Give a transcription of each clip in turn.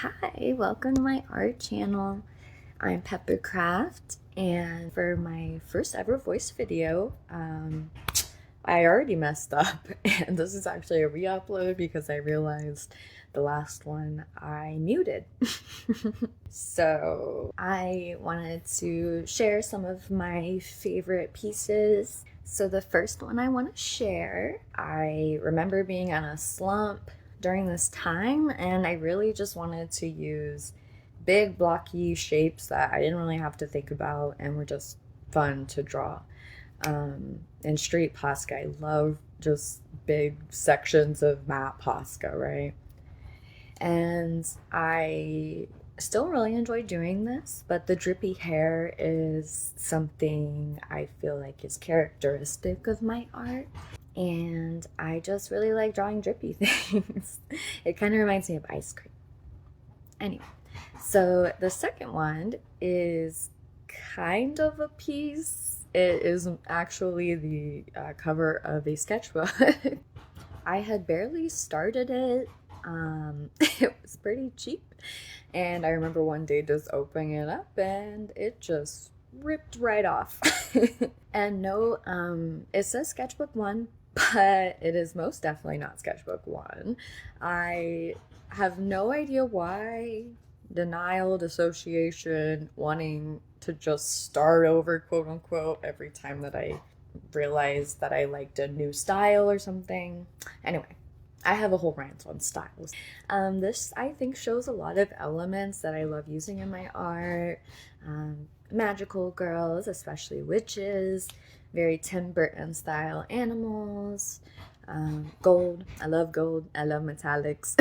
Hi, welcome to my art channel. I'm Peppercraft, and for my first ever voice video, I already messed up, and this is actually a re-upload because I realized the last one I muted. So I wanted to share some of my favorite pieces. So the first one I want to share, I remember being on a slump during this time, and I really just wanted to use big blocky shapes that I didn't really have to think about and were just fun to draw. And straight Posca, I love just big sections of matte Posca, right? And I still really enjoy doing this, but the drippy hair is something I feel like is characteristic of my art. And I just really like drawing drippy things. It kind of reminds me of ice cream. Anyway, so the second one is kind of a piece. It is actually the cover of a sketchbook. I had barely started it. It was pretty cheap. And I remember one day just opening it up and it just ripped right off. And no, it says sketchbook 1, but it is most definitely not sketchbook 1. I have no idea why. Denial, dissociation, wanting to just start over, quote unquote, every time that I realized that I liked a new style or something. Anyway, I have a whole rant on styles. This, I think, shows a lot of elements that I love using in my art. Magical girls, especially witches, very Tim Burton style animals, gold. I love gold. I love metallics.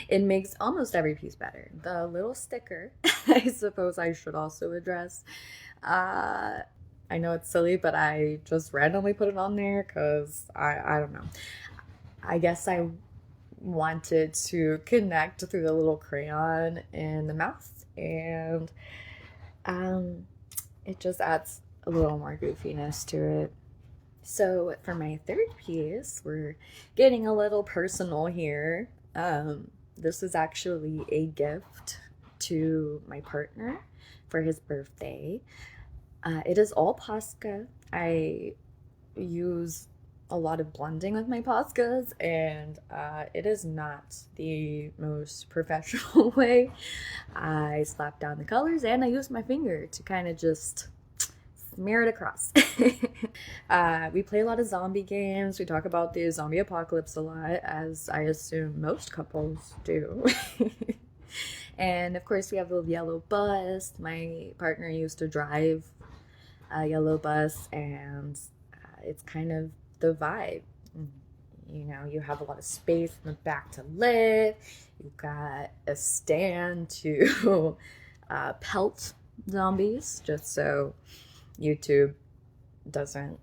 It makes almost every piece better. The little sticker, I suppose I should also address. I know it's silly, but I just randomly put it on there because I don't know. I guess I wanted to connect through the little crayon in the mouth, and it just adds a little more goofiness to it. So for my third piece, we're getting a little personal here. This is actually a gift to my partner for his birthday. It is all Posca. I use a lot of blending with my Poscas, and it is not the most professional way. I slap down the colors and I use my finger to kind of just smear it across. We play a lot of zombie games. We talk about the zombie apocalypse a lot, as I assume most couples do. And of course, we have the yellow bus. My partner used to drive a yellow bus, and it's kind of the vibe. You know, you have a lot of space in the back to live. You've got a stand to pelt zombies, just so YouTube doesn't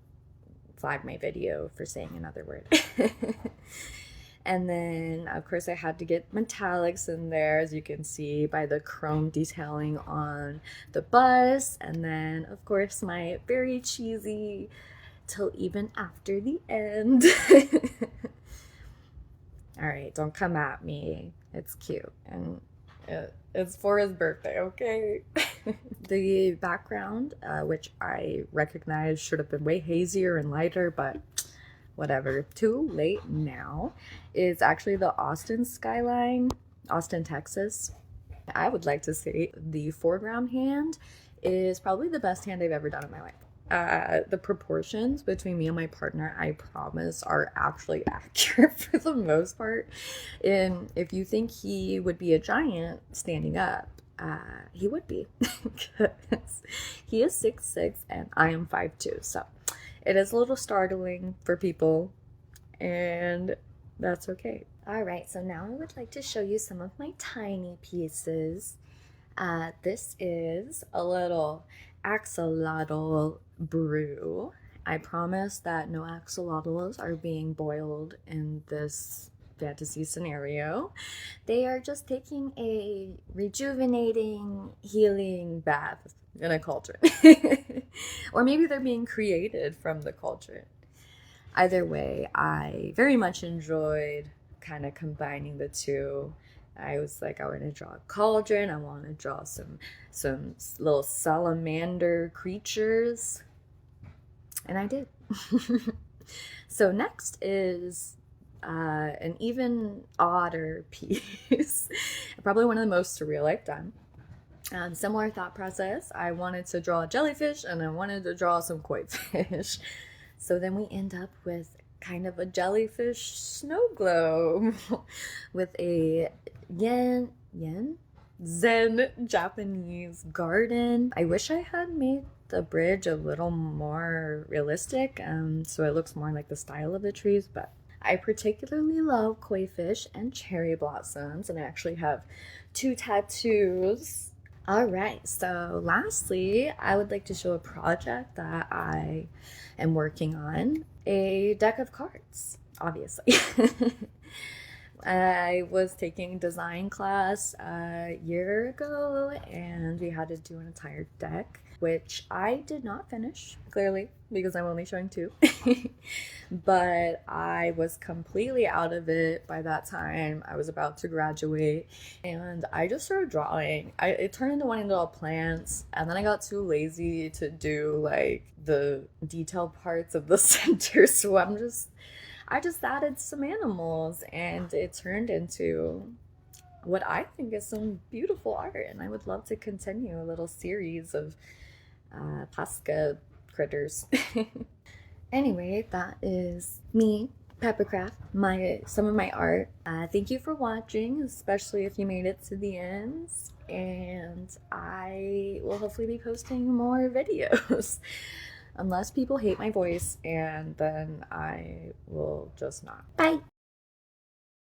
flag my video for saying another word. And then, of course, I had to get metallics in there, as you can see by the chrome detailing on the bus. And then, of course, my very cheesy till even after the end. All right, don't come at me. It's cute. And it's for his birthday, okay? The background, which I recognize should have been way hazier and lighter, but whatever, too late now, is actually the Austin skyline, Austin, Texas. I would like to say the foreground hand is probably the best hand I've ever done in my life. The proportions between me and my partner, I promise, are actually accurate for the most part. And if you think he would be a giant standing up, he would be. He is 6'6" and I am 5'2", so it is a little startling for people, and that's okay. All right, so now I would like to show you some of my tiny pieces. This is a little axolotl brew. I promise that no axolotls are being boiled in this fantasy scenario. They are just taking a rejuvenating, healing bath in a cauldron. Or maybe they're being created from the cauldron. Either way, I very much enjoyed kind of combining the two. I was like, I want to draw a cauldron. I want to draw some little salamander creatures, and I did. So next is an even odder piece, probably one of the most surreal I've done. Similar thought process. I wanted to draw a jellyfish and I wanted to draw some koi fish. So then we end up with kind of a jellyfish snow globe with a Zen Japanese garden. I wish I had made the bridge a little more realistic, so it looks more like the style of the trees, but I particularly love koi fish and cherry blossoms, and I actually have 2 tattoos. All right, so lastly, I would like to show a project that I am working on, a deck of cards, obviously. I was taking design class a year ago and we had to do an entire deck, which I did not finish, clearly, because I'm only showing 2. But I was completely out of it by that time. I was about to graduate and I just started drawing. It turned into wanting to draw plants, and then I got too lazy to do like the detailed parts of the center, so I just added some animals and it turned into what I think is some beautiful art, and I would love to continue a little series of Posca critters. Anyway, that is me, Peppercraft, some of my art. Thank you for watching, especially if you made it to the end, and I will hopefully be posting more videos. Unless people hate my voice, and then I will just not. Bye!